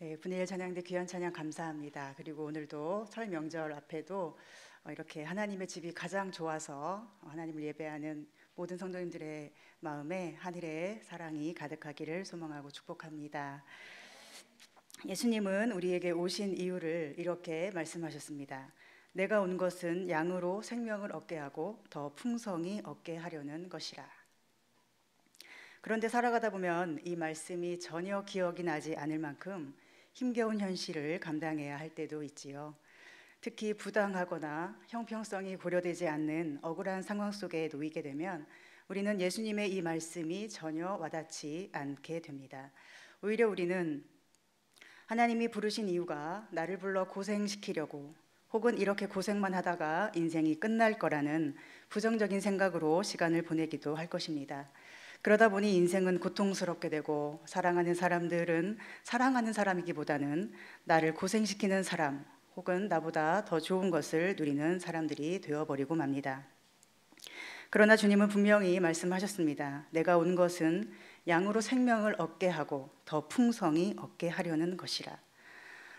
네, 분일 찬양대 귀한 찬양 감사합니다. 그리고 오늘도 설 명절 앞에도 이렇게 하나님의 집이 가장 좋아서 하나님을 예배하는 모든 성도님들의 마음에 하늘의 사랑이 가득하기를 소망하고 축복합니다. 예수님은 우리에게 오신 이유를 이렇게 말씀하셨습니다. 내가 온 것은 양으로 생명을 얻게 하고 더 풍성히 얻게 하려는 것이라. 그런데 살아가다 보면 이 말씀이 전혀 기억이 나지 않을 만큼 힘겨운 현실을 감당해야 할 때도 있지요. 특히 부당하거나 형평성이 고려되지 않는 억울한 상황 속에 놓이게 되면 우리는 예수님의 이 말씀이 전혀 와닿지 않게 됩니다. 오히려 우리는 하나님이 부르신 이유가 나를 불러 고생시키려고, 혹은 이렇게 고생만 하다가 인생이 끝날 거라는 부정적인 생각으로 시간을 보내기도 할 것입니다. 그러다 보니 인생은 고통스럽게 되고, 사랑하는 사람들은 사랑하는 사람이기보다는 나를 고생시키는 사람, 혹은 나보다 더 좋은 것을 누리는 사람들이 되어버리고 맙니다. 그러나 주님은 분명히 말씀하셨습니다. 내가 온 것은 양으로 생명을 얻게 하고 더 풍성히 얻게 하려는 것이라.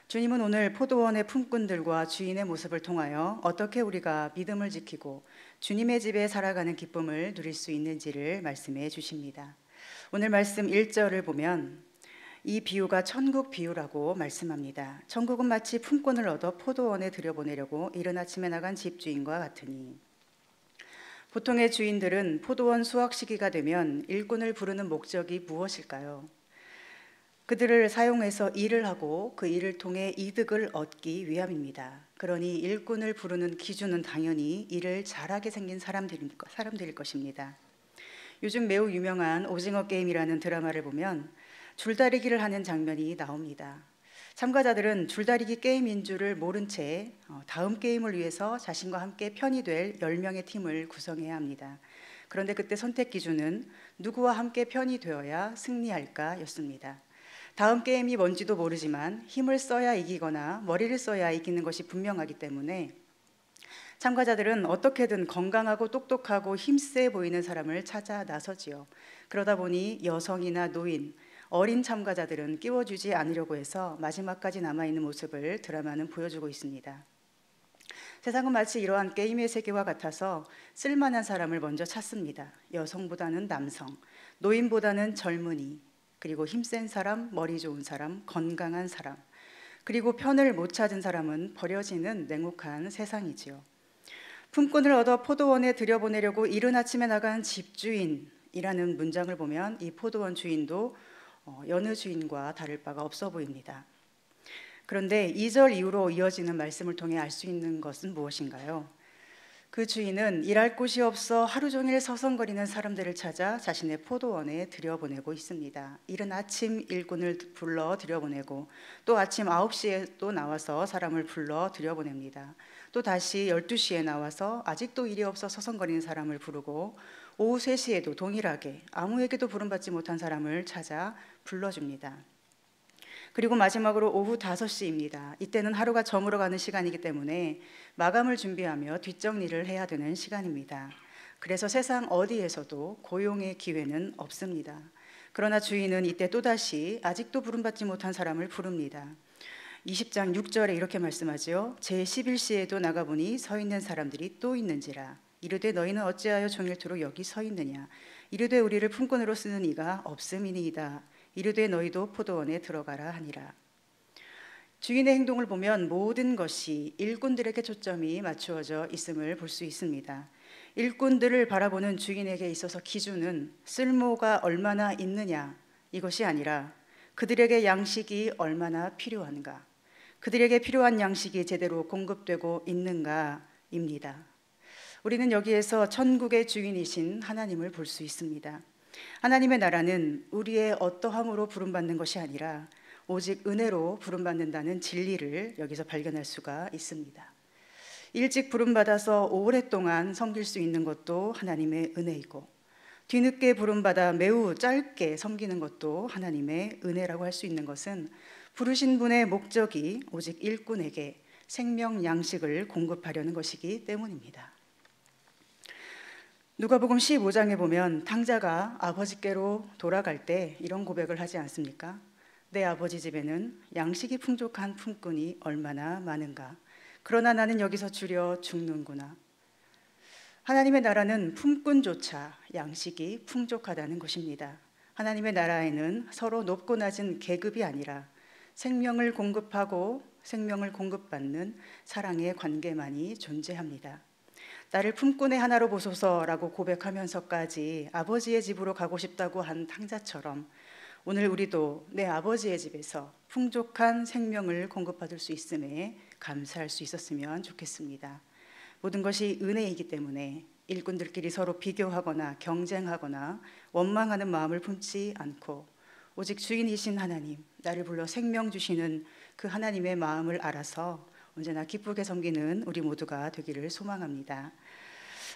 주님은 오늘 포도원의 품꾼들과 주인의 모습을 통하여 어떻게 우리가 믿음을 지키고 주님의 집에 살아가는 기쁨을 누릴 수 있는지를 말씀해 주십니다. 오늘 말씀 1절을 보면 이 비유가 천국 비유라고 말씀합니다. 천국은 마치 품꾼을 얻어 포도원에 들여보내려고 이른 아침에 나간 집주인과 같으니. 보통의 주인들은 포도원 수확 시기가 되면 일꾼을 부르는 목적이 무엇일까요? 그들을 사용해서 일을 하고 그 일을 통해 이득을 얻기 위함입니다. 그러니 일꾼을 부르는 기준은 당연히 일을 잘하게 생긴 사람들일 것입니다. 요즘 매우 유명한 오징어 게임이라는 드라마를 보면 줄다리기를 하는 장면이 나옵니다. 참가자들은 줄다리기 게임인 줄을 모른 채 다음 게임을 위해서 자신과 함께 편이 될 10명의 팀을 구성해야 합니다. 그런데 그때 선택 기준은 누구와 함께 편이 되어야 승리할까였습니다. 다음 게임이 뭔지도 모르지만 힘을 써야 이기거나 머리를 써야 이기는 것이 분명하기 때문에 참가자들은 어떻게든 건강하고 똑똑하고 힘세 보이는 사람을 찾아 나서지요. 그러다 보니 여성이나 노인, 어린 참가자들은 끼워주지 않으려고 해서 마지막까지 남아있는 모습을 드라마는 보여주고 있습니다. 세상은 마치 이러한 게임의 세계와 같아서 쓸만한 사람을 먼저 찾습니다. 여성보다는 남성, 노인보다는 젊은이, 그리고 힘센 사람, 머리 좋은 사람, 건강한 사람, 그리고 편을 못 찾은 사람은 버려지는 냉혹한 세상이지요. 품꾼을 얻어 포도원에 들여보내려고 이른 아침에 나간 집주인이라는 문장을 보면 이 포도원 주인도 여느 주인과 다를 바가 없어 보입니다. 그런데 2절 이후로 이어지는 말씀을 통해 알 수 있는 것은 무엇인가요? 그 주인은 일할 곳이 없어 하루 종일 서성거리는 사람들을 찾아 자신의 포도원에 들여보내고 있습니다. 이른 아침 일꾼을 불러 들여보내고 또 아침 9시에 또 나와서 사람을 불러 들여보냅니다. 또 다시 12시에 나와서 아직도 일이 없어 서성거리는 사람을 부르고 오후 3시에도 동일하게 아무에게도 부름받지 못한 사람을 찾아 불러줍니다. 그리고 마지막으로 오후 5시입니다. 이때는 하루가 저물어가는 시간이기 때문에 마감을 준비하며 뒷정리를 해야 되는 시간입니다. 그래서 세상 어디에서도 고용의 기회는 없습니다. 그러나 주인은 이때 또다시 아직도 부름받지 못한 사람을 부릅니다. 20장 6절에 이렇게 말씀하죠. 제11시에도 나가보니 서 있는 사람들이 또 있는지라. 이르되 너희는 어찌하여 종일토록 여기 서 있느냐. 이르되 우리를 품꾼으로 쓰는 이가 없음이니이다. 이르되 너희도 포도원에 들어가라 하니라. 주인의 행동을 보면 모든 것이 일꾼들에게 초점이 맞추어져 있음을 볼 수 있습니다. 일꾼들을 바라보는 주인에게 있어서 기준은 쓸모가 얼마나 있느냐 이것이 아니라 그들에게 양식이 얼마나 필요한가, 그들에게 필요한 양식이 제대로 공급되고 있는가입니다. 우리는 여기에서 천국의 주인이신 하나님을 볼 수 있습니다. 하나님의 나라는 우리의 어떠함으로 부름받는 것이 아니라 오직 은혜로 부름받는다는 진리를 여기서 발견할 수가 있습니다. 일찍 부름받아서 오랫동안 섬길 수 있는 것도 하나님의 은혜이고, 뒤늦게 부름받아 매우 짧게 섬기는 것도 하나님의 은혜라고 할 수 있는 것은 부르신 분의 목적이 오직 일꾼에게 생명 양식을 공급하려는 것이기 때문입니다. 누가복음 15장에 보면 탕자가 아버지께로 돌아갈 때 이런 고백을 하지 않습니까? 내 아버지 집에는 양식이 풍족한 품꾼이 얼마나 많은가. 그러나 나는 여기서 줄여 죽는구나. 하나님의 나라는 품꾼조차 양식이 풍족하다는 것입니다. 하나님의 나라에는 서로 높고 낮은 계급이 아니라 생명을 공급하고 생명을 공급받는 사랑의 관계만이 존재합니다. 나를 품꾼의 하나로 보소서라고 고백하면서까지 아버지의 집으로 가고 싶다고 한 탕자처럼 오늘 우리도 내 아버지의 집에서 풍족한 생명을 공급받을 수 있음에 감사할 수 있었으면 좋겠습니다. 모든 것이 은혜이기 때문에 일꾼들끼리 서로 비교하거나 경쟁하거나 원망하는 마음을 품지 않고 오직 주인이신 하나님, 나를 불러 생명 주시는 그 하나님의 마음을 알아서 언제나 기쁘게 섬기는 우리 모두가 되기를 소망합니다.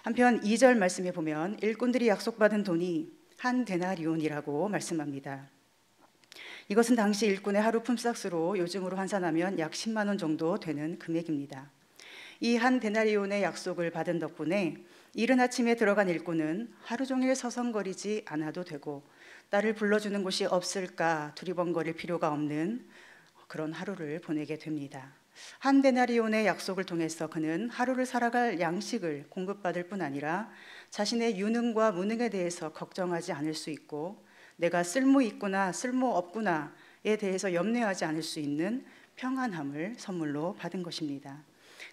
한편 2절 말씀에 보면 일꾼들이 약속받은 돈이 한 데나리온이라고 말씀합니다. 이것은 당시 일꾼의 하루 품삯으로 요즘으로 환산하면 약 10만 원 정도 되는 금액입니다. 이 한 데나리온의 약속을 받은 덕분에 이른 아침에 들어간 일꾼은 하루 종일 서성거리지 않아도 되고 나를 불러주는 곳이 없을까 두리번거릴 필요가 없는 그런 하루를 보내게 됩니다. 한 데나리온의 약속을 통해서 그는 하루를 살아갈 양식을 공급받을 뿐 아니라 자신의 유능과 무능에 대해서 걱정하지 않을 수 있고 내가 쓸모 있구나 쓸모 없구나에 대해서 염려하지 않을 수 있는 평안함을 선물로 받은 것입니다.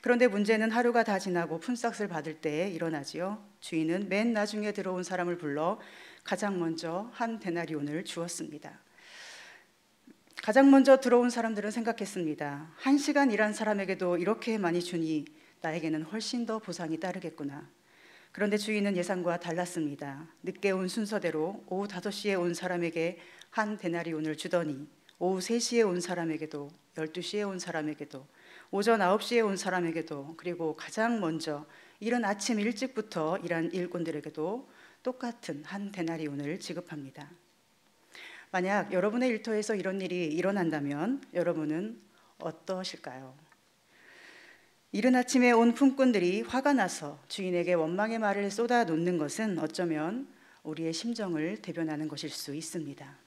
그런데 문제는 하루가 다 지나고 품삯을 받을 때에 일어나지요. 주인은 맨 나중에 들어온 사람을 불러 가장 먼저 한 데나리온을 주었습니다. 가장 먼저 들어온 사람들은 생각했습니다. 1시간 일한 사람에게도 이렇게 많이 주니 나에게는 훨씬 더 보상이 따르겠구나. 그런데 주인은 예상과 달랐습니다. 늦게 온 순서대로 오후 5시에 온 사람에게 한 데나리온을 주더니 오후 3시에 온 사람에게도 12시에 온 사람에게도 오전 9시에 온 사람에게도 그리고 가장 먼저 이른 아침 일찍부터 일한 일꾼들에게도 똑같은 한 데나리온을 지급합니다. 만약 여러분의 일터에서 이런 일이 일어난다면 여러분은 어떠실까요? 이른 아침에 온 품꾼들이 화가 나서 주인에게 원망의 말을 쏟아놓는 것은 어쩌면 우리의 심정을 대변하는 것일 수 있습니다.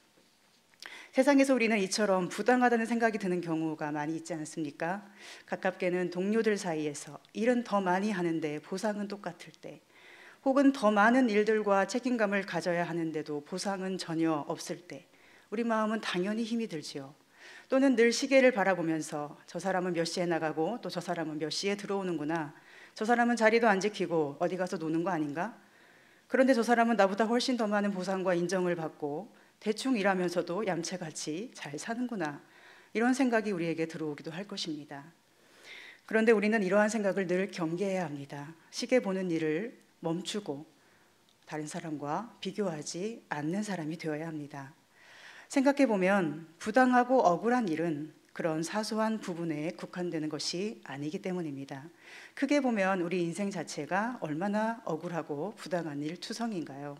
세상에서 우리는 이처럼 부당하다는 생각이 드는 경우가 많이 있지 않습니까? 가깝게는 동료들 사이에서 일은 더 많이 하는데 보상은 똑같을 때, 혹은 더 많은 일들과 책임감을 가져야 하는데도 보상은 전혀 없을 때 우리 마음은 당연히 힘이 들지요. 또는 늘 시계를 바라보면서 저 사람은 몇 시에 나가고 또 저 사람은 몇 시에 들어오는구나. 저 사람은 자리도 안 지키고 어디 가서 노는 거 아닌가? 그런데 저 사람은 나보다 훨씬 더 많은 보상과 인정을 받고 대충 일하면서도 얌체같이 잘 사는구나. 이런 생각이 우리에게 들어오기도 할 것입니다. 그런데 우리는 이러한 생각을 늘 경계해야 합니다. 시계 보는 일을 멈추고 다른 사람과 비교하지 않는 사람이 되어야 합니다. 생각해보면 부당하고 억울한 일은 그런 사소한 부분에 국한되는 것이 아니기 때문입니다. 크게 보면 우리 인생 자체가 얼마나 억울하고 부당한 일 투성인가요?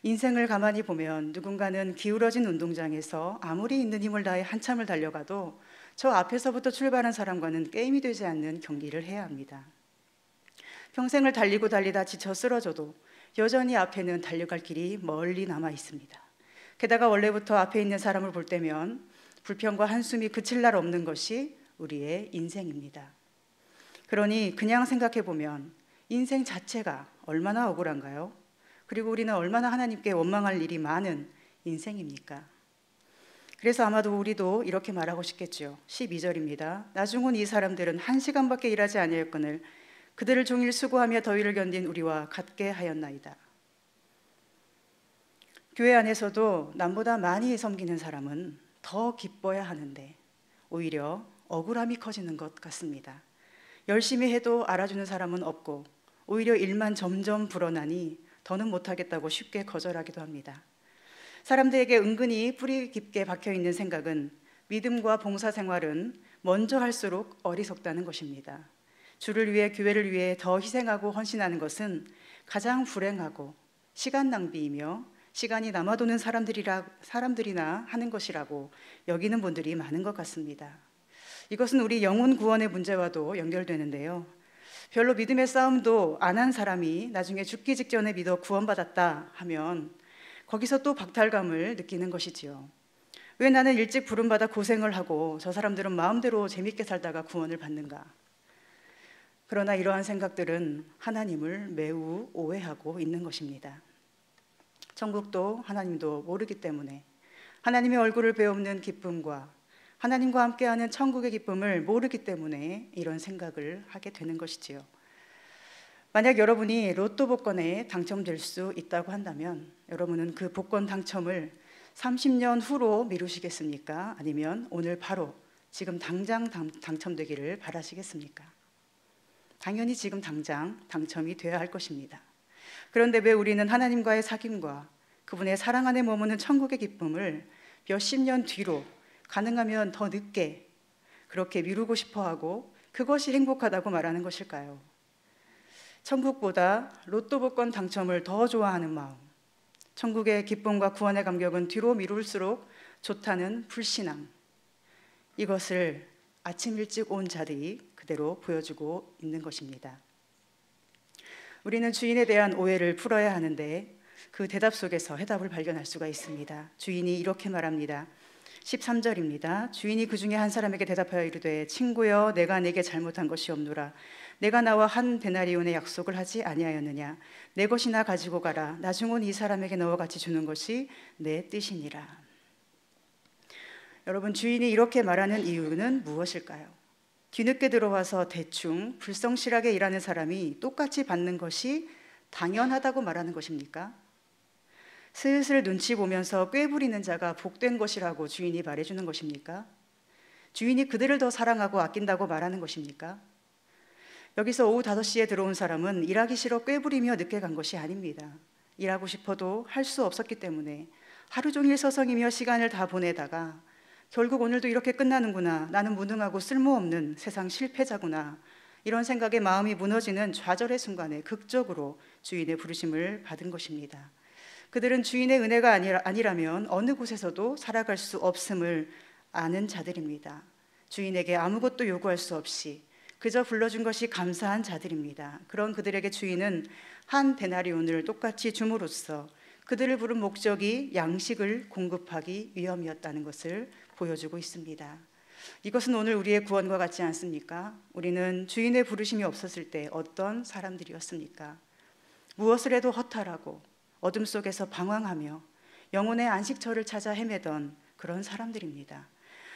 인생을 가만히 보면 누군가는 기울어진 운동장에서 아무리 있는 힘을 다해 한참을 달려가도 저 앞에서부터 출발한 사람과는 게임이 되지 않는 경기를 해야 합니다. 평생을 달리고 달리다 지쳐 쓰러져도 여전히 앞에는 달려갈 길이 멀리 남아 있습니다. 게다가 원래부터 앞에 있는 사람을 볼 때면 불평과 한숨이 그칠 날 없는 것이 우리의 인생입니다. 그러니 그냥 생각해보면 인생 자체가 얼마나 억울한가요? 그리고 우리는 얼마나 하나님께 원망할 일이 많은 인생입니까? 그래서 아마도 우리도 이렇게 말하고 싶겠죠. 12절입니다. 나중은 이 사람들은 1시간밖에 일하지 아니하였거늘 그들을 종일 수고하며 더위를 견딘 우리와 같게 하였나이다. 교회 안에서도 남보다 많이 섬기는 사람은 더 기뻐야 하는데 오히려 억울함이 커지는 것 같습니다. 열심히 해도 알아주는 사람은 없고 오히려 일만 점점 불어나니 더는 못하겠다고 쉽게 거절하기도 합니다. 사람들에게 은근히 뿌리 깊게 박혀있는 생각은 믿음과 봉사생활은 먼저 할수록 어리석다는 것입니다. 주를 위해 교회를 위해 더 희생하고 헌신하는 것은 가장 불행하고 시간 낭비이며 시간이 남아도는 사람들이나 하는 것이라고 여기는 분들이 많은 것 같습니다. 이것은 우리 영혼 구원의 문제와도 연결되는데요. 별로 믿음의 싸움도 안 한 사람이 나중에 죽기 직전에 믿어 구원받았다 하면 거기서 또 박탈감을 느끼는 것이지요. 왜 나는 일찍 부름받아 고생을 하고 저 사람들은 마음대로 재밌게 살다가 구원을 받는가? 그러나 이러한 생각들은 하나님을 매우 오해하고 있는 것입니다. 천국도 하나님도 모르기 때문에 하나님의 얼굴을 배우는 기쁨과 하나님과 함께하는 천국의 기쁨을 모르기 때문에 이런 생각을 하게 되는 것이지요. 만약 여러분이 로또 복권에 당첨될 수 있다고 한다면 여러분은 그 복권 당첨을 30년 후로 미루시겠습니까? 아니면 오늘 바로 지금 당장 당첨되기를 바라시겠습니까? 당연히 지금 당장 당첨이 되어야 할 것입니다. 그런데 왜 우리는 하나님과의 사귐과 그분의 사랑 안에 머무는 천국의 기쁨을 몇십 년 뒤로, 가능하면 더 늦게 그렇게 미루고 싶어하고 그것이 행복하다고 말하는 것일까요? 천국보다 로또 복권 당첨을 더 좋아하는 마음, 천국의 기쁨과 구원의 감격은 뒤로 미룰수록 좋다는 불신앙, 이것을 아침 일찍 온 자들이 그대로 보여주고 있는 것입니다. 우리는 주인에 대한 오해를 풀어야 하는데 그 대답 속에서 해답을 발견할 수가 있습니다. 주인이 이렇게 말합니다. 13절입니다. 주인이 그 중에 한 사람에게 대답하여 이르되 친구여 내가 네게 잘못한 것이 없노라. 내가 나와 한 데나리온의 약속을 하지 아니하였느냐. 내 것이나 가지고 가라. 나중은 이 사람에게 너와 같이 주는 것이 내 뜻이니라. 여러분, 주인이 이렇게 말하는 이유는 무엇일까요? 뒤늦게 들어와서 대충 불성실하게 일하는 사람이 똑같이 받는 것이 당연하다고 말하는 것입니까? 슬슬 눈치 보면서 꾀부리는 자가 복된 것이라고 주인이 말해주는 것입니까? 주인이 그들을 더 사랑하고 아낀다고 말하는 것입니까? 여기서 오후 5시에 들어온 사람은 일하기 싫어 꾀부리며 늦게 간 것이 아닙니다. 일하고 싶어도 할 수 없었기 때문에 하루 종일 서성이며 시간을 다 보내다가 결국 오늘도 이렇게 끝나는구나, 나는 무능하고 쓸모없는 세상 실패자구나, 이런 생각에 마음이 무너지는 좌절의 순간에 극적으로 주인의 부르심을 받은 것입니다. 그들은 주인의 은혜가 아니라면 어느 곳에서도 살아갈 수 없음을 아는 자들입니다. 주인에게 아무것도 요구할 수 없이 그저 불러준 것이 감사한 자들입니다. 그런 그들에게 주인은 한 데나리온을 똑같이 줌으로써 그들을 부른 목적이 양식을 공급하기 위함이었다는 것을 보여주고 있습니다. 이것은 오늘 우리의 구원과 같지 않습니까? 우리는 주인의 부르심이 없었을 때 어떤 사람들이었습니까? 무엇을 해도 허탈하고 어둠 속에서 방황하며 영혼의 안식처를 찾아 헤매던 그런 사람들입니다.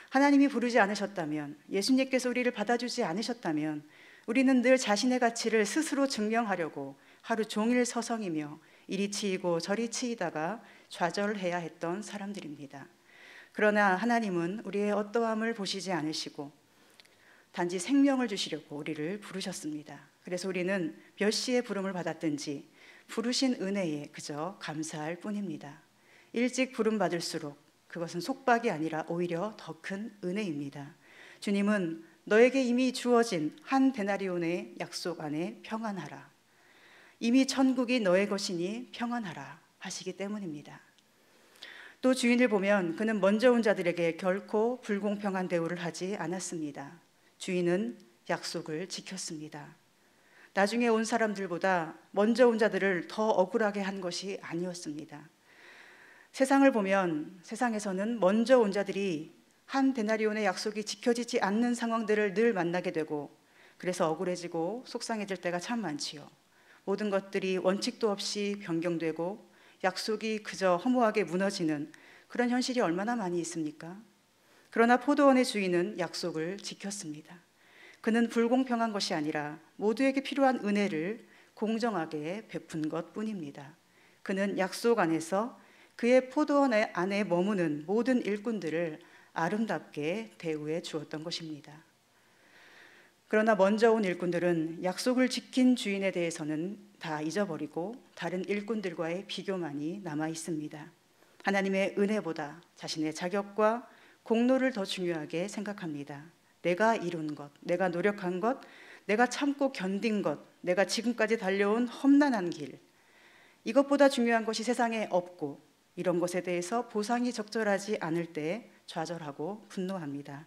하나님이 부르지 않으셨다면, 예수님께서 우리를 받아주지 않으셨다면 우리는 늘 자신의 가치를 스스로 증명하려고 하루 종일 서성이며 이리 치이고 저리 치이다가 좌절해야 했던 사람들입니다. 그러나 하나님은 우리의 어떠함을 보시지 않으시고 단지 생명을 주시려고 우리를 부르셨습니다. 그래서 우리는 몇 시에 부름을 받았든지 부르신 은혜에 그저 감사할 뿐입니다. 일찍 부름 받을수록 그것은 속박이 아니라 오히려 더 큰 은혜입니다. 주님은 너에게 이미 주어진 한 데나리온의 약속 안에 평안하라, 이미 천국이 너의 것이니 평안하라 하시기 때문입니다. 또 주인을 보면 그는 먼저 온 자들에게 결코 불공평한 대우를 하지 않았습니다. 주인은 약속을 지켰습니다. 나중에 온 사람들보다 먼저 온 자들을 더 억울하게 한 것이 아니었습니다. 세상을 보면 세상에서는 먼저 온 자들이 한 데나리온의 약속이 지켜지지 않는 상황들을 늘 만나게 되고 그래서 억울해지고 속상해질 때가 참 많지요. 모든 것들이 원칙도 없이 변경되고 약속이 그저 허무하게 무너지는 그런 현실이 얼마나 많이 있습니까? 그러나 포도원의 주인은 약속을 지켰습니다. 그는 불공평한 것이 아니라 모두에게 필요한 은혜를 공정하게 베푼 것뿐입니다. 그는 약속 안에서 그의 포도원 안에 머무는 모든 일꾼들을 아름답게 대우해 주었던 것입니다. 그러나 먼저 온 일꾼들은 약속을 지킨 주인에 대해서는 다 잊어버리고 다른 일꾼들과의 비교만이 남아 있습니다. 하나님의 은혜보다 자신의 자격과 공로를 더 중요하게 생각합니다. 내가 이룬 것, 내가 노력한 것, 내가 참고 견딘 것, 내가 지금까지 달려온 험난한 길, 이것보다 중요한 것이 세상에 없고 이런 것에 대해서 보상이 적절하지 않을 때 좌절하고 분노합니다.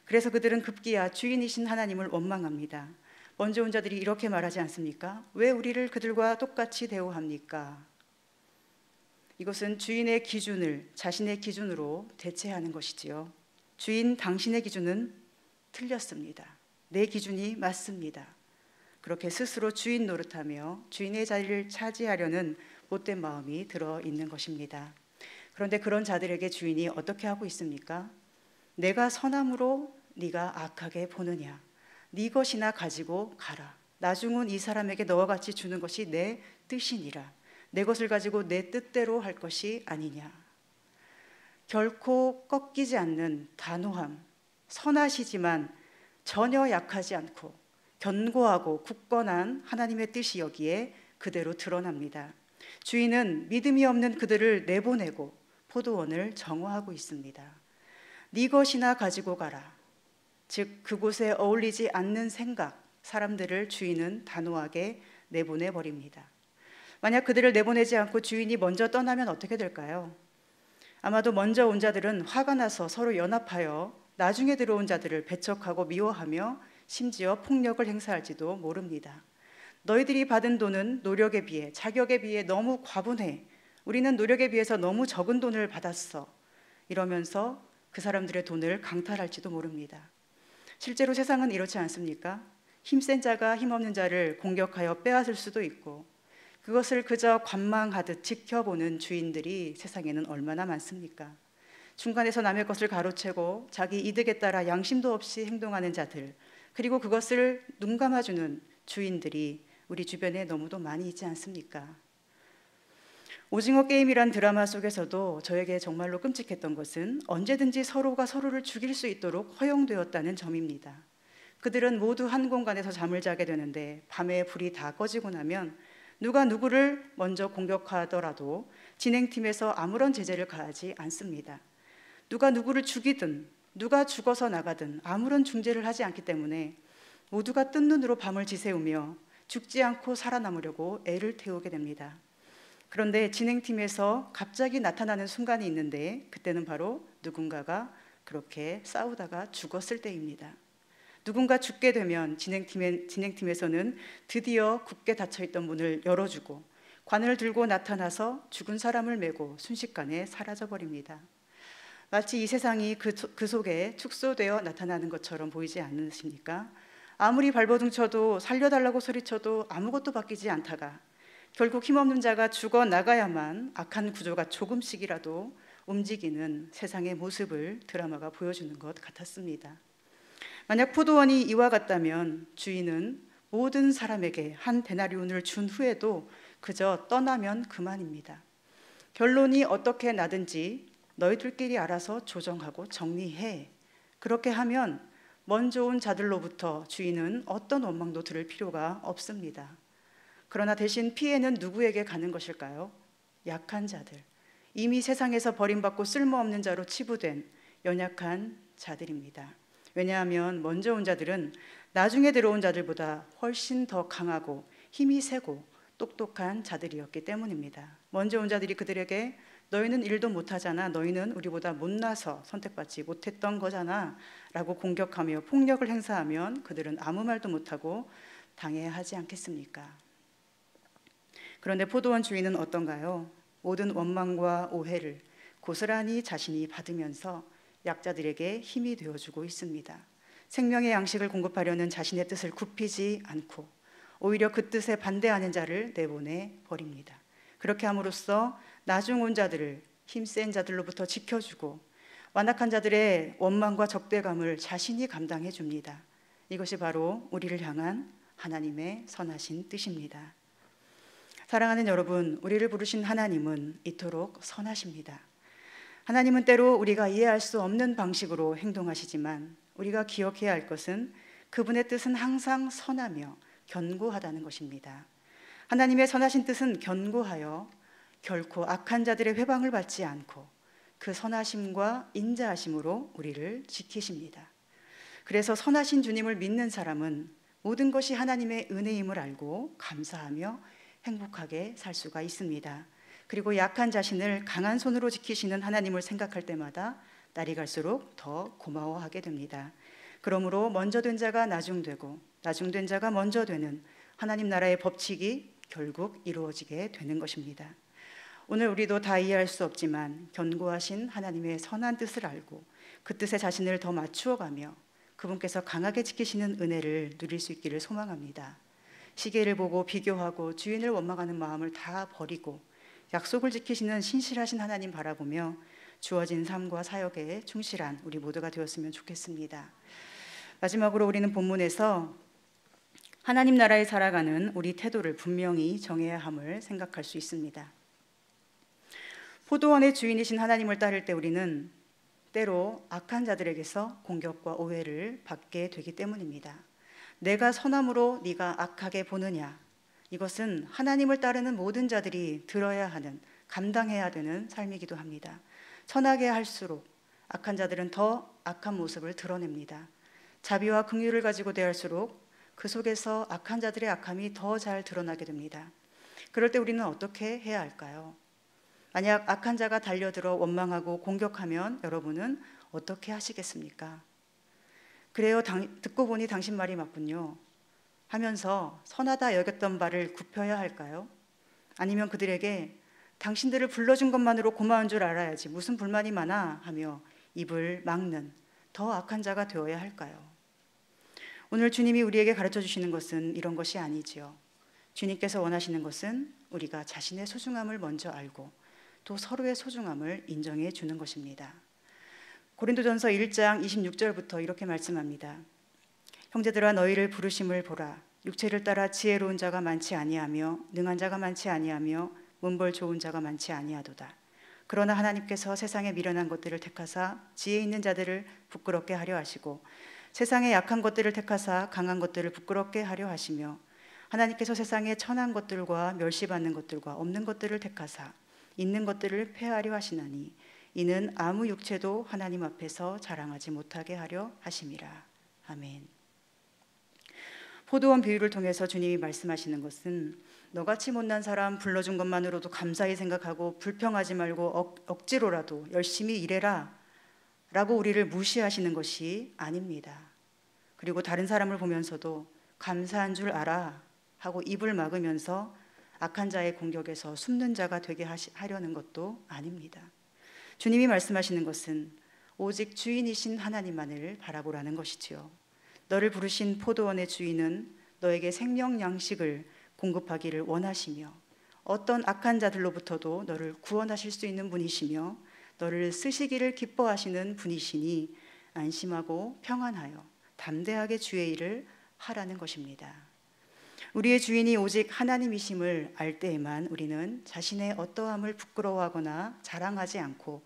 그래서 그들은 급기야 주인이신 하나님을 원망합니다. 먼저 온 자들이 이렇게 말하지 않습니까? 왜 우리를 그들과 똑같이 대우합니까? 이것은 주인의 기준을 자신의 기준으로 대체하는 것이지요. 주인, 당신의 기준은 틀렸습니다. 내 기준이 맞습니다. 그렇게 스스로 주인 노릇하며 주인의 자리를 차지하려는 못된 마음이 들어 있는 것입니다. 그런데 그런 자들에게 주인이 어떻게 하고 있습니까? 내가 선함으로 네가 악하게 보느냐? 네 것이나 가지고 가라. 나중은 이 사람에게 너와 같이 주는 것이 내 뜻이니라. 내 것을 가지고 내 뜻대로 할 것이 아니냐. 결코 꺾이지 않는 단호함, 선하시지만 전혀 약하지 않고 견고하고 굳건한 하나님의 뜻이 여기에 그대로 드러납니다. 주인은 믿음이 없는 그들을 내보내고 포도원을 정화하고 있습니다. 네 것이나 가지고 가라. 즉 그곳에 어울리지 않는 생각, 사람들을 주인은 단호하게 내보내 버립니다. 만약 그들을 내보내지 않고 주인이 먼저 떠나면 어떻게 될까요? 아마도 먼저 온 자들은 화가 나서 서로 연합하여 나중에 들어온 자들을 배척하고 미워하며 심지어 폭력을 행사할지도 모릅니다. 너희들이 받은 돈은 노력에 비해, 자격에 비해 너무 과분해. 우리는 노력에 비해서 너무 적은 돈을 받았어. 이러면서 그 사람들의 돈을 강탈할지도 모릅니다. 실제로 세상은 이렇지 않습니까? 힘센 자가 힘없는 자를 공격하여 빼앗을 수도 있고 그것을 그저 관망하듯 지켜보는 주인들이 세상에는 얼마나 많습니까? 중간에서 남의 것을 가로채고 자기 이득에 따라 양심도 없이 행동하는 자들, 그리고 그것을 눈감아주는 주인들이 우리 주변에 너무도 많이 있지 않습니까? 오징어 게임이란 드라마 속에서도 저에게 정말로 끔찍했던 것은 언제든지 서로가 서로를 죽일 수 있도록 허용되었다는 점입니다. 그들은 모두 한 공간에서 잠을 자게 되는데 밤에 불이 다 꺼지고 나면 누가 누구를 먼저 공격하더라도 진행팀에서 아무런 제재를 가하지 않습니다. 누가 누구를 죽이든 누가 죽어서 나가든 아무런 중재를 하지 않기 때문에 모두가 뜬 눈으로 밤을 지새우며 죽지 않고 살아남으려고 애를 태우게 됩니다. 그런데 진행팀에서 갑자기 나타나는 순간이 있는데 그때는 바로 누군가가 그렇게 싸우다가 죽었을 때입니다. 누군가 죽게 되면 진행팀에서는 드디어 굳게 닫혀있던 문을 열어주고 관을 들고 나타나서 죽은 사람을 메고 순식간에 사라져버립니다. 마치 이 세상이 그 속에 축소되어 나타나는 것처럼 보이지 않으십니까? 아무리 발버둥 쳐도 살려달라고 소리쳐도 아무것도 바뀌지 않다가 결국 힘없는 자가 죽어나가야만 악한 구조가 조금씩이라도 움직이는 세상의 모습을 드라마가 보여주는 것 같았습니다. 만약 포도원이 이와 같다면 주인은 모든 사람에게 한 데나리온을 준 후에도 그저 떠나면 그만입니다. 결론이 어떻게 나든지 너희들끼리 알아서 조정하고 정리해. 그렇게 하면 먼저 온 자들로부터 주인은 어떤 원망도 들을 필요가 없습니다. 그러나 대신 피해는 누구에게 가는 것일까요? 약한 자들, 이미 세상에서 버림받고 쓸모없는 자로 치부된 연약한 자들입니다. 왜냐하면 먼저 온 자들은 나중에 들어온 자들보다 훨씬 더 강하고 힘이 세고 똑똑한 자들이었기 때문입니다. 먼저 온 자들이 그들에게 너희는 일도 못하잖아, 너희는 우리보다 못나서 선택받지 못했던 거잖아 라고 공격하며 폭력을 행사하면 그들은 아무 말도 못하고 당해야 하지 않겠습니까? 그런데 포도원 주인은 어떤가요? 모든 원망과 오해를 고스란히 자신이 받으면서 약자들에게 힘이 되어주고 있습니다. 생명의 양식을 공급하려는 자신의 뜻을 굽히지 않고 오히려 그 뜻에 반대하는 자를 내보내 버립니다. 그렇게 함으로써 나중 온 자들을 힘센 자들로부터 지켜주고 완악한 자들의 원망과 적대감을 자신이 감당해 줍니다. 이것이 바로 우리를 향한 하나님의 선하신 뜻입니다. 사랑하는 여러분, 우리를 부르신 하나님은 이토록 선하십니다. 하나님은 때로 우리가 이해할 수 없는 방식으로 행동하시지만 우리가 기억해야 할 것은 그분의 뜻은 항상 선하며 견고하다는 것입니다. 하나님의 선하신 뜻은 견고하여 결코 악한 자들의 회방을 받지 않고 그 선하심과 인자하심으로 우리를 지키십니다. 그래서 선하신 주님을 믿는 사람은 모든 것이 하나님의 은혜임을 알고 감사하며 행복하게 살 수가 있습니다. 그리고 약한 자신을 강한 손으로 지키시는 하나님을 생각할 때마다 날이 갈수록 더 고마워하게 됩니다. 그러므로 먼저 된 자가 나중되고 나중된 자가 먼저 되는 하나님 나라의 법칙이 결국 이루어지게 되는 것입니다. 오늘 우리도 다 이해할 수 없지만 견고하신 하나님의 선한 뜻을 알고 그 뜻에 자신을 더 맞추어가며 그분께서 강하게 지키시는 은혜를 누릴 수 있기를 소망합니다. 시계를 보고 비교하고 주인을 원망하는 마음을 다 버리고 약속을 지키시는 신실하신 하나님 바라보며 주어진 삶과 사역에 충실한 우리 모두가 되었으면 좋겠습니다. 마지막으로 우리는 본문에서 하나님 나라에 살아가는 우리 태도를 분명히 정해야 함을 생각할 수 있습니다. 포도원의 주인이신 하나님을 따를 때 우리는 때로 악한 자들에게서 공격과 오해를 받게 되기 때문입니다. 내가 선함으로 네가 악하게 보느냐, 이것은 하나님을 따르는 모든 자들이 들어야 하는, 감당해야 되는 삶이기도 합니다. 선하게 할수록 악한 자들은 더 악한 모습을 드러냅니다. 자비와 긍휼을 가지고 대할수록 그 속에서 악한 자들의 악함이 더 잘 드러나게 됩니다. 그럴 때 우리는 어떻게 해야 할까요? 만약 악한 자가 달려들어 원망하고 공격하면 여러분은 어떻게 하시겠습니까? 그래요, 듣고 보니 당신 말이 맞군요 하면서 선하다 여겼던 바를 굽혀야 할까요? 아니면 그들에게 당신들을 불러준 것만으로 고마운 줄 알아야지 무슨 불만이 많아 하며 입을 막는 더 악한 자가 되어야 할까요? 오늘 주님이 우리에게 가르쳐 주시는 것은 이런 것이 아니지요. 주님께서 원하시는 것은 우리가 자신의 소중함을 먼저 알고 또 서로의 소중함을 인정해 주는 것입니다. 고린도전서 1장 26절부터 이렇게 말씀합니다. 형제들아, 너희를 부르심을 보라. 육체를 따라 지혜로운 자가 많지 아니하며 능한 자가 많지 아니하며 문벌 좋은 자가 많지 아니하도다. 그러나 하나님께서 세상에 미련한 것들을 택하사 지혜 있는 자들을 부끄럽게 하려 하시고 세상에 약한 것들을 택하사 강한 것들을 부끄럽게 하려 하시며 하나님께서 세상에 천한 것들과 멸시받는 것들과 없는 것들을 택하사 있는 것들을 폐하려 하시나니 이는 아무 육체도 하나님 앞에서 자랑하지 못하게 하려 하심이라. 아멘. 포도원 비유를 통해서 주님이 말씀하시는 것은 너같이 못난 사람 불러준 것만으로도 감사히 생각하고 불평하지 말고 억지로라도 열심히 일해라 라고 우리를 무시하시는 것이 아닙니다. 그리고 다른 사람을 보면서도 감사한 줄 알아 하고 입을 막으면서 악한 자의 공격에서 숨는 자가 되게 하려는 것도 아닙니다. 주님이 말씀하시는 것은 오직 주인이신 하나님만을 바라보라는 것이지요. 너를 부르신 포도원의 주인은 너에게 생명 양식을 공급하기를 원하시며 어떤 악한 자들로부터도 너를 구원하실 수 있는 분이시며 너를 쓰시기를 기뻐하시는 분이시니 안심하고 평안하여 담대하게 주의 일을 하라는 것입니다. 우리의 주인이 오직 하나님이심을 알 때에만 우리는 자신의 어떠함을 부끄러워하거나 자랑하지 않고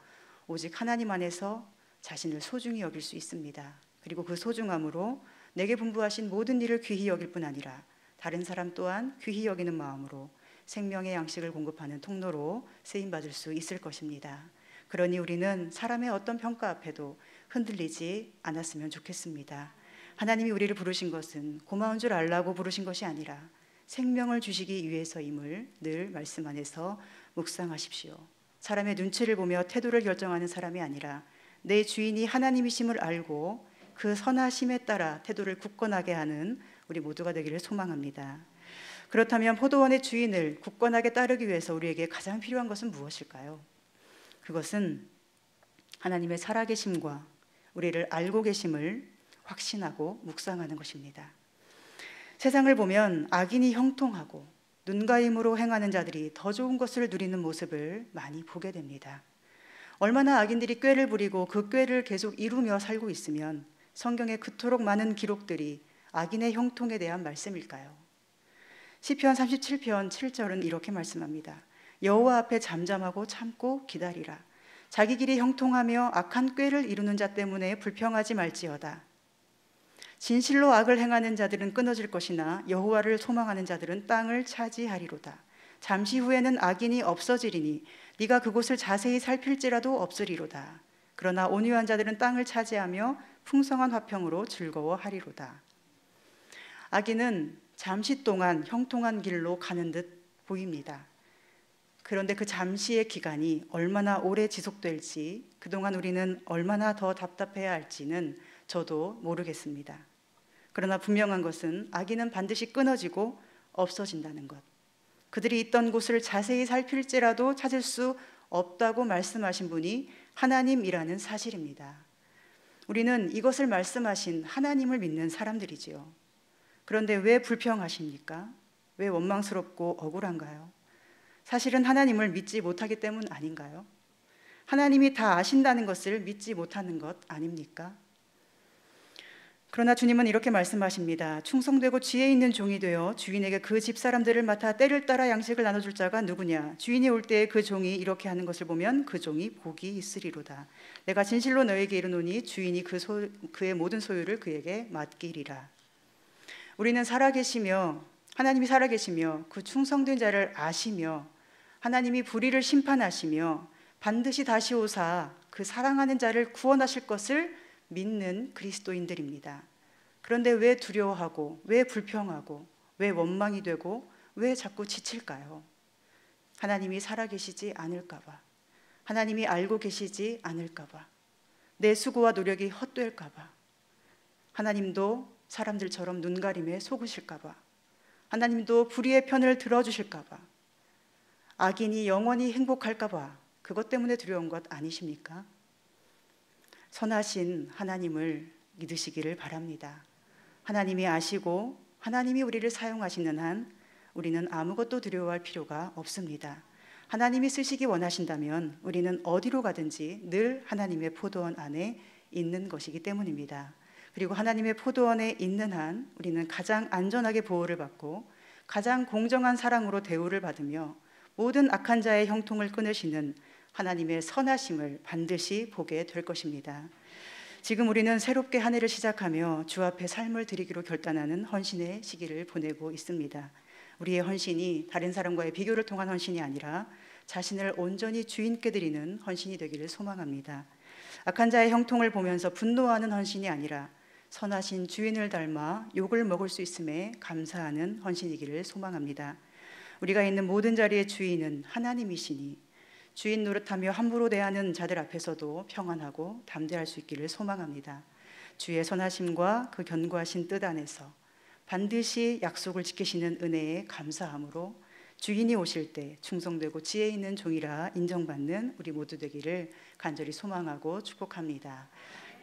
오직 하나님 안에서 자신을 소중히 여길 수 있습니다. 그리고 그 소중함으로 내게 분부하신 모든 일을 귀히 여길 뿐 아니라 다른 사람 또한 귀히 여기는 마음으로 생명의 양식을 공급하는 통로로 쓰임받을 수 있을 것입니다. 그러니 우리는 사람의 어떤 평가 앞에도 흔들리지 않았으면 좋겠습니다. 하나님이 우리를 부르신 것은 고마운 줄 알라고 부르신 것이 아니라 생명을 주시기 위해서임을 늘 말씀 안에서 묵상하십시오. 사람의 눈치를 보며 태도를 결정하는 사람이 아니라 내 주인이 하나님이심을 알고 그 선하심에 따라 태도를 굳건하게 하는 우리 모두가 되기를 소망합니다. 그렇다면 포도원의 주인을 굳건하게 따르기 위해서 우리에게 가장 필요한 것은 무엇일까요? 그것은 하나님의 살아계심과 우리를 알고 계심을 확신하고 묵상하는 것입니다. 세상을 보면 악인이 형통하고 눈과 힘으로 행하는 자들이 더 좋은 것을 누리는 모습을 많이 보게 됩니다. 얼마나 악인들이 꾀를 부리고 그 꾀를 계속 이루며 살고 있으면 성경에 그토록 많은 기록들이 악인의 형통에 대한 말씀일까요? 시편 37편 7절은 이렇게 말씀합니다. 여호와 앞에 잠잠하고 참고 기다리라. 자기 길이 형통하며 악한 꾀를 이루는 자 때문에 불평하지 말지어다. 진실로 악을 행하는 자들은 끊어질 것이나 여호와를 소망하는 자들은 땅을 차지하리로다. 잠시 후에는 악인이 없어지리니 네가 그곳을 자세히 살필지라도 없으리로다. 그러나 온유한 자들은 땅을 차지하며 풍성한 화평으로 즐거워하리로다. 악인은 잠시 동안 형통한 길로 가는 듯 보입니다. 그런데 그 잠시의 기간이 얼마나 오래 지속될지, 그동안 우리는 얼마나 더 답답해야 할지는 저도 모르겠습니다. 그러나 분명한 것은 악인은 반드시 끊어지고 없어진다는 것. 그들이 있던 곳을 자세히 살필지라도 찾을 수 없다고 말씀하신 분이 하나님이라는 사실입니다. 우리는 이것을 말씀하신 하나님을 믿는 사람들이지요. 그런데 왜 불평하십니까? 왜 원망스럽고 억울한가요? 사실은 하나님을 믿지 못하기 때문 아닌가요? 하나님이 다 아신다는 것을 믿지 못하는 것 아닙니까? 그러나 주님은 이렇게 말씀하십니다. 충성되고 지혜 있는 종이 되어 주인에게 그 집 사람들을 맡아 때를 따라 양식을 나눠줄 자가 누구냐? 주인이 올 때에 그 종이 이렇게 하는 것을 보면 그 종이 복이 있으리로다. 내가 진실로 너에게 이르노니 주인이 그의 모든 소유를 그에게 맡기리라. 우리는 살아계시며 하나님이 살아계시며 그 충성된 자를 아시며 하나님이 불의를 심판하시며 반드시 다시 오사 그 사랑하는 자를 구원하실 것을 믿는 그리스도인들입니다. 그런데 왜 두려워하고 왜 불평하고 왜 원망이 되고 왜 자꾸 지칠까요? 하나님이 살아계시지 않을까 봐, 하나님이 알고 계시지 않을까 봐, 내 수고와 노력이 헛될까 봐, 하나님도 사람들처럼 눈가림에 속으실까 봐, 하나님도 불의의 편을 들어주실까 봐, 악인이 영원히 행복할까 봐, 그것 때문에 두려운 것 아니십니까? 선하신 하나님을 믿으시기를 바랍니다. 하나님이 아시고 하나님이 우리를 사용하시는 한 우리는 아무것도 두려워할 필요가 없습니다. 하나님이 쓰시기 원하신다면 우리는 어디로 가든지 늘 하나님의 포도원 안에 있는 것이기 때문입니다. 그리고 하나님의 포도원에 있는 한 우리는 가장 안전하게 보호를 받고 가장 공정한 사랑으로 대우를 받으며 모든 악한 자의 형통을 끊으시는 하나님의 선하심을 반드시 보게 될 것입니다. 지금 우리는 새롭게 한 해를 시작하며 주 앞에 삶을 드리기로 결단하는 헌신의 시기를 보내고 있습니다. 우리의 헌신이 다른 사람과의 비교를 통한 헌신이 아니라 자신을 온전히 주인께 드리는 헌신이 되기를 소망합니다. 악한 자의 형통을 보면서 분노하는 헌신이 아니라 선하신 주인을 닮아 욕을 먹을 수 있음에 감사하는 헌신이기를 소망합니다. 우리가 있는 모든 자리의 주인은 하나님이시니 주인 노릇하며 함부로 대하는 자들 앞에서도 평안하고 담대할 수 있기를 소망합니다. 주의 선하심과 그 견고하신 뜻 안에서 반드시 약속을 지키시는 은혜에 감사함으로 주인이 오실 때 충성되고 지혜 있는 종이라 인정받는 우리 모두 되기를 간절히 소망하고 축복합니다.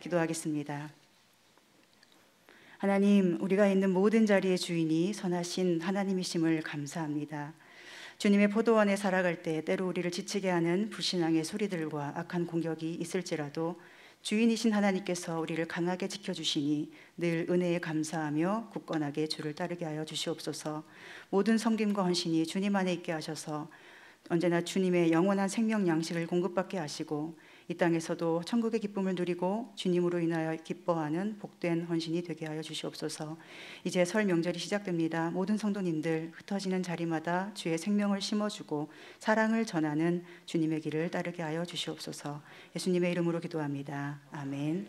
기도하겠습니다. 하나님, 우리가 있는 모든 자리의 주인이 선하신 하나님이심을 감사합니다. 주님의 포도원에 살아갈 때 때로 우리를 지치게 하는 불신앙의 소리들과 악한 공격이 있을지라도 주인이신 하나님께서 우리를 강하게 지켜주시니 늘 은혜에 감사하며 굳건하게 주를 따르게 하여 주시옵소서. 모든 섬김과 헌신이 주님 안에 있게 하셔서 언제나 주님의 영원한 생명 양식을 공급받게 하시고 이 땅에서도 천국의 기쁨을 누리고 주님으로 인하여 기뻐하는 복된 헌신이 되게 하여 주시옵소서. 이제 설 명절이 시작됩니다. 모든 성도님들 흩어지는 자리마다 주의 생명을 심어주고 사랑을 전하는 주님의 길을 따르게 하여 주시옵소서. 예수님의 이름으로 기도합니다. 아멘.